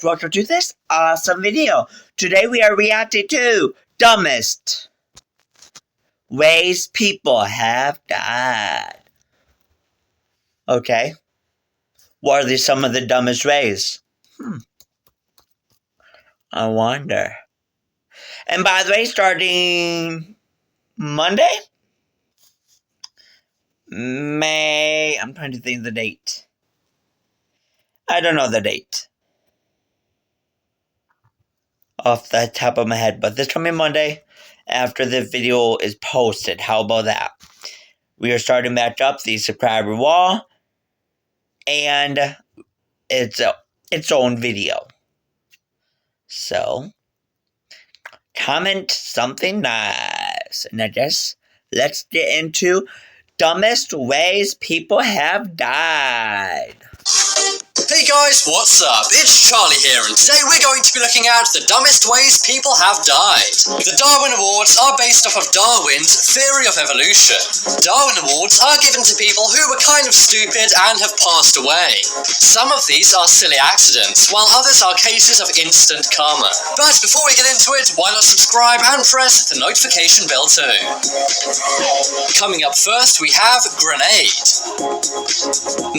welcome to this awesome video. Today we are reacting to dumbest ways people have died. Okay, what are some of the dumbest ways? I wonder. And by the way, starting Monday? I'm trying to think of the date. I don't know the date off the top of my head, but this coming Monday, after the video is posted, how about that? We are starting back up the subscriber wall, and it's its own video. So, comment something nice, and I guess let's get into dumbest ways people have died. Hey guys, what's up? It's Charlie here, and today we're going to be looking at the dumbest ways people have died. The Darwin Awards are based off of Darwin's theory of evolution. Darwin Awards are given to people who were kind of stupid and have passed away. Some of these are silly accidents, while others are cases of instant karma. But before we get into it, why not subscribe and press the notification bell too? Coming up first, we have grenade.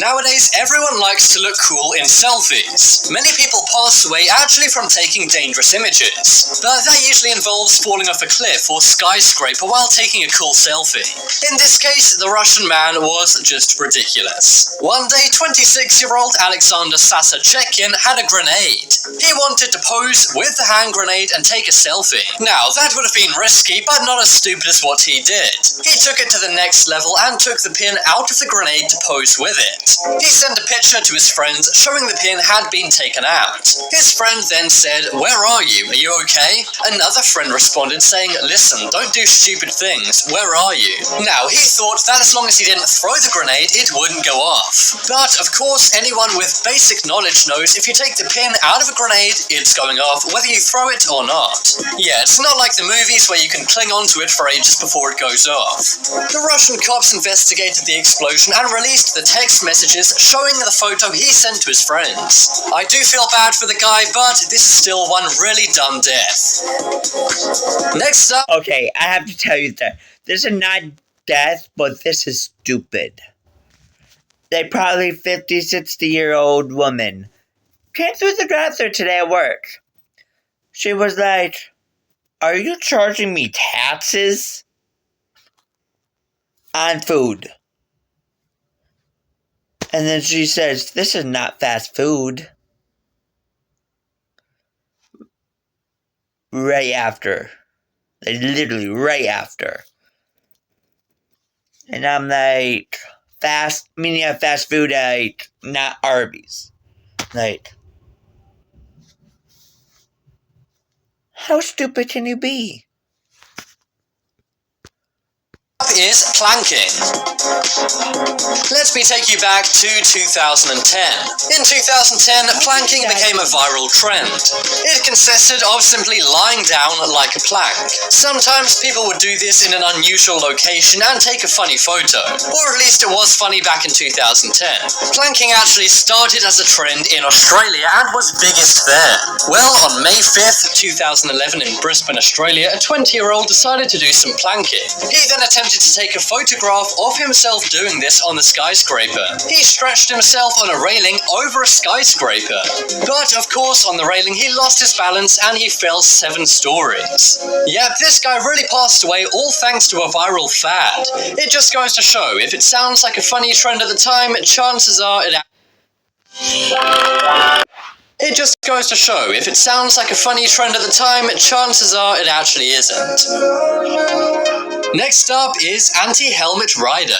Nowadays, everyone likes to look cool in selfies. Many people pass away actually from taking dangerous images, but that usually involves falling off a cliff or skyscraper while taking a cool selfie. In this case, the Russian man was just ridiculous. One day, 26-year-old Alexander Sasachekhin had a grenade. He wanted to pose with the hand grenade and take a selfie. Now, that would have been risky, but not as stupid as what he did. He took it to the next level and took the pin out of the grenade to pose with it. He sent a picture to his friends showing the pin had been taken out. His friend then said, "Where are you? Are you okay?" Another friend responded saying, "Listen, don't do stupid things. Where are you?" Now, he thought that as long as he didn't throw the grenade, it wouldn't go off. But, of course, anyone with basic knowledge knows if you take the pin out of a grenade, it's going off whether you throw it or not. Yeah, it's not like the movies where you can cling onto it for ages before it goes off. The Russian cops investigated the explosion and released the text messages showing the photo he sent to his friends. I do feel bad for the guy, but this is still one really dumb death. Next up... Okay, I have to tell you that this is not death, but this is stupid. A probably 50, 60-year-old woman came through the drive-thru today at work. She was like, "Are you charging me taxes on food?" And then she says, "This is not fast food." Right after. Like, literally right after. And I'm like, fast food, like, not Arby's. Like, how stupid can you be? Is planking. Let me take you back to 2010. In 2010, planking became a viral trend. It consisted of simply lying down like a plank. Sometimes people would do this in an unusual location and take a funny photo, or at least it was funny back in 2010. Planking actually started as a trend in Australia and was biggest there. Well, on May 5th, 2011 in Brisbane, Australia, a 20-year-old decided to do some planking. He then attempted to take a photograph of himself doing this on the skyscraper. He stretched himself on a railing over a skyscraper. But, of course, on the railing he lost his balance and he fell 7 stories. Yep, this guy really passed away all thanks to a viral fad. It just goes to show, if it sounds like a funny trend at the time, chances are it actually isn't. Next up is anti-helmet rider.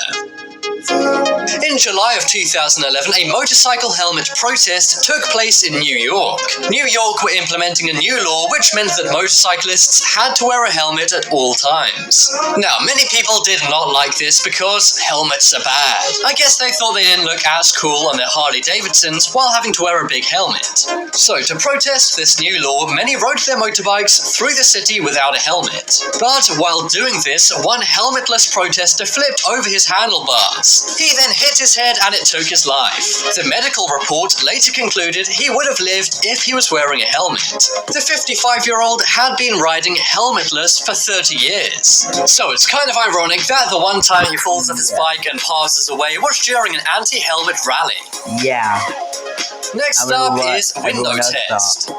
In July of 2011, a motorcycle helmet protest took place in New York. New York were implementing a new law which meant that motorcyclists had to wear a helmet at all times. Now, many people did not like this because helmets are bad. I guess they thought they didn't look as cool on their Harley Davidsons while having to wear a big helmet. So, to protest this new law, many rode their motorbikes through the city without a helmet. But while doing this, one helmetless protester flipped over his handlebars. stories. He then hit his head and it took his life. The medical report later concluded he would have lived if he was wearing a helmet. The 55-year-old had been riding helmetless for 30 years. So it's kind of ironic that the one time he falls off his bike and passes away was during an anti-helmet rally. Yeah. Next up is window test.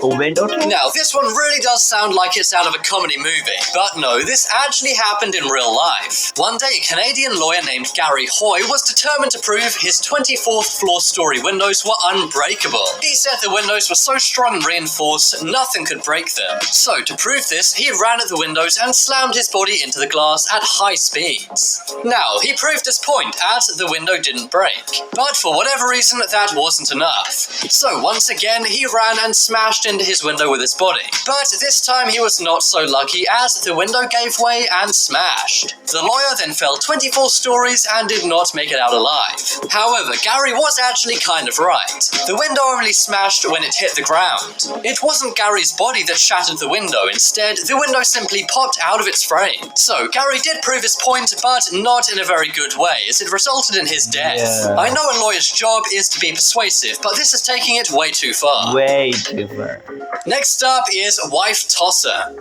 A window test? Now, this one really does sound like it's out of a comedy movie, but no, this actually happened in real life. One day, a Canadian lawyer named Gary Hoy was determined to prove his 24th floor story windows were unbreakable. He said the windows were so strong and reinforced, nothing could break them. So, to prove this, he ran at the windows and slammed his body into the glass at high speeds. Now, he proved his point as the window didn't break. But for whatever reason, that wasn't enough. So, once again, he ran and smashed into his window with his body. But this time he was not so lucky as the window gave way and smashed. The lawyer then fell 24 stories and did not make it out alive. However, Gary was actually kind of right. The window only smashed when it hit the ground. It wasn't Gary's body that shattered the window. Instead, the window simply popped out of its frame. So Gary did prove his point, but not in a very good way, as it resulted in his death. Yeah. I know a lawyer's job is to be persuasive, but this is taking it way too far. Way too far. Next up is wife tosser.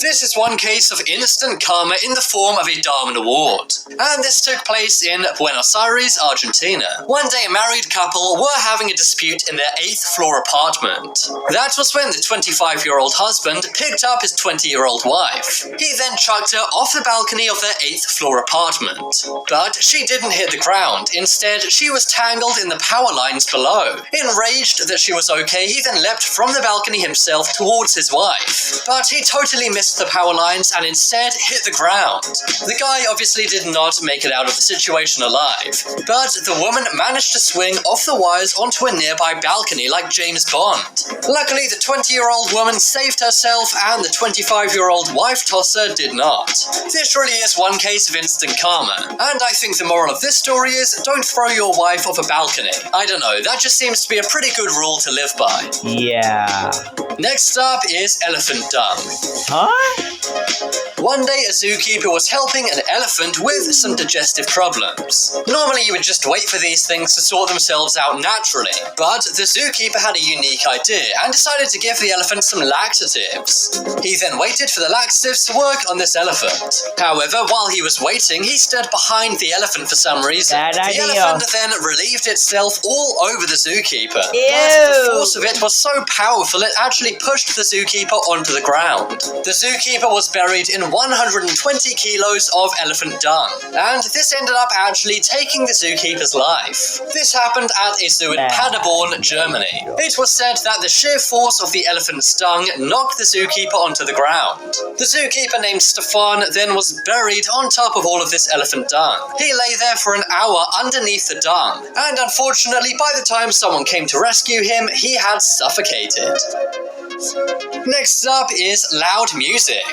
This is one case of instant karma in the form of a Darwin Award. And this took place in Buenos Aires, Argentina. One day a married couple were having a dispute in their 8th floor apartment. That was when the 25-year-old husband picked up his 20-year-old wife. He then chucked her off the balcony of their 8th floor apartment. But she didn't hit the ground. Instead, she was tangled in the power lines below. Enraged that she was okay, he then leapt from the balcony himself towards his wife. But he totally missed the power lines and instead hit the ground. The guy obviously did not make it out of the situation alive, but the woman managed to swing off the wires onto a nearby balcony like James Bond. Luckily, the 20-year-old woman saved herself and the 25-year-old wife tosser did not. This really is one case of instant karma, and I think the moral of this story is don't throw your wife off a balcony. I don't know, that just seems to be a pretty good rule to live by. Yeah. Next up is elephant dung. Huh? One day, a zookeeper was helping an elephant with some digestive problems. Normally, you would just wait for these things to sort themselves out naturally, but the zookeeper had a unique idea and decided to give the elephant some laxatives. He then waited for the laxatives to work on this elephant. However, while he was waiting, he stood behind the elephant for some reason. Bad idea. The elephant then relieved itself all over the zookeeper. Ew. But the force of it was so powerful it actually pushed the zookeeper onto the ground. The zookeeper was buried in 120 kilos of elephant dung, and this ended up actually taking the zookeeper's life. This happened at a zoo in Paderborn, Germany. It was said that the sheer force of the elephant's dung knocked the zookeeper onto the ground. The zookeeper named Stefan then was buried on top of all of this elephant dung. He lay there for an hour underneath the dung, and unfortunately by the time someone came to rescue him, he had suffocated. Next up is loud music.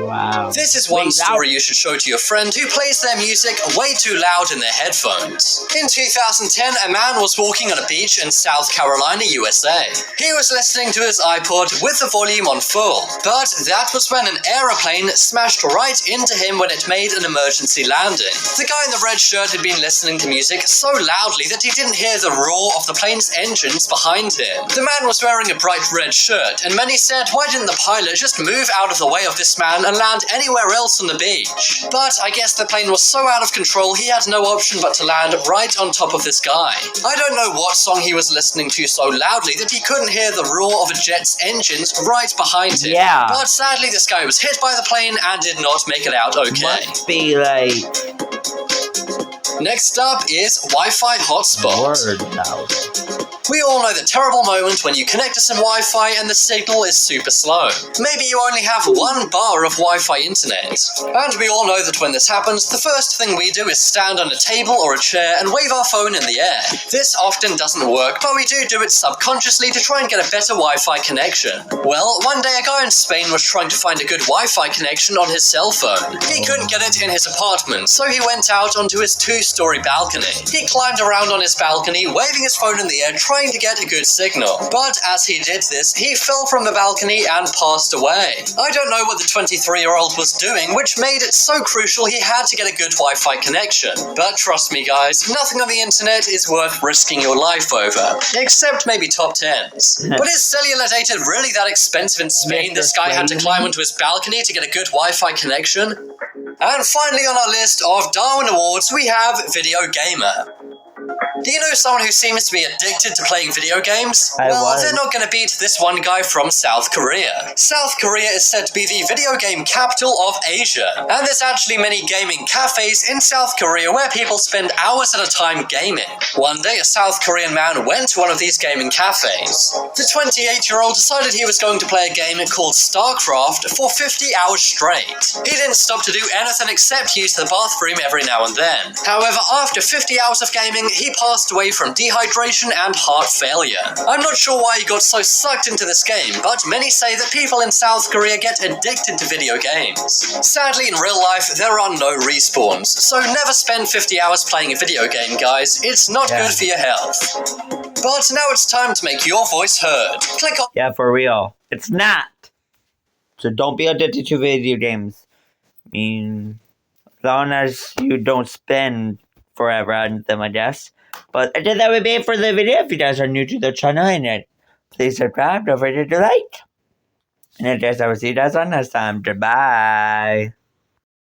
Wow. This is one story you should show to your friend who plays their music way too loud in their headphones. In 2010, a man was walking on a beach in South Carolina, USA. He was listening to his iPod with the volume on full, but that was when an aeroplane smashed right into him when it made an emergency landing. The guy in the red shirt had been listening to music so loudly that he didn't hear the roar of the plane's engines behind him. The man was wearing a bright red shirt, and many said, why didn't the pilot just move out of the way of this man and land anywhere else on the beach? But I guess the plane was so out of control he had no option but to land right on top of this guy. I don't know what song he was listening to so loudly that he couldn't hear the roar of a jet's engines right behind him. Yeah. But sadly this guy was hit by the plane and did not make it out okay. Must be like Next up is Wi-Fi hotspot. word now. We all know the terrible moment when you connect to some Wi-Fi and the signal is super slow. Maybe you only have 1 bar of Wi-Fi internet. And we all know that when this happens, the first thing we do is stand on a table or a chair and wave our phone in the air. This often doesn't work, but we do it subconsciously to try and get a better Wi-Fi connection. Well, one day a guy in Spain was trying to find a good Wi-Fi connection on his cell phone. He couldn't get it in his apartment, so he went out onto his 2-story balcony. He climbed around on his balcony, waving his phone in the air, trying trying to get a good signal. But as he did this, he fell from the balcony and passed away. I don't know what the 23-year-old was doing, which made it so crucial he had to get a good Wi-Fi connection. But trust me guys, nothing on the internet is worth risking your life over. Except maybe top 10s. But is cellular data really that expensive in Spain this guy had to climb onto his balcony to get a good Wi-Fi connection? And finally on our list of Darwin Awards, we have Video Gamer. Do you know someone who seems to be addicted to playing video games? They're not going to beat this one guy from South Korea. South Korea is said to be the video game capital of Asia, and there's actually many gaming cafes in South Korea where people spend hours at a time gaming. One day, a South Korean man went to one of these gaming cafes. The 28-year-old decided he was going to play a game called StarCraft for 50 hours straight. He didn't stop to do anything except use the bathroom every now and then. However, after 50 hours of gaming, he passed away from dehydration and heart failure. I'm not sure why he got so sucked into this game, but many say that people in South Korea get addicted to video games. Sadly, in real life, there are no respawns, so never spend 50 hours playing a video game, guys. It's not good for your health. But now it's time to make your voice heard. Click on... Yeah, for real. It's not. So don't be addicted to video games. I mean, as long as you don't spend forever on them, I guess. But I think that would be it for the video. If you guys are new to the channel and please subscribe, don't forget to like. And I guess I will see you guys on next time. Goodbye.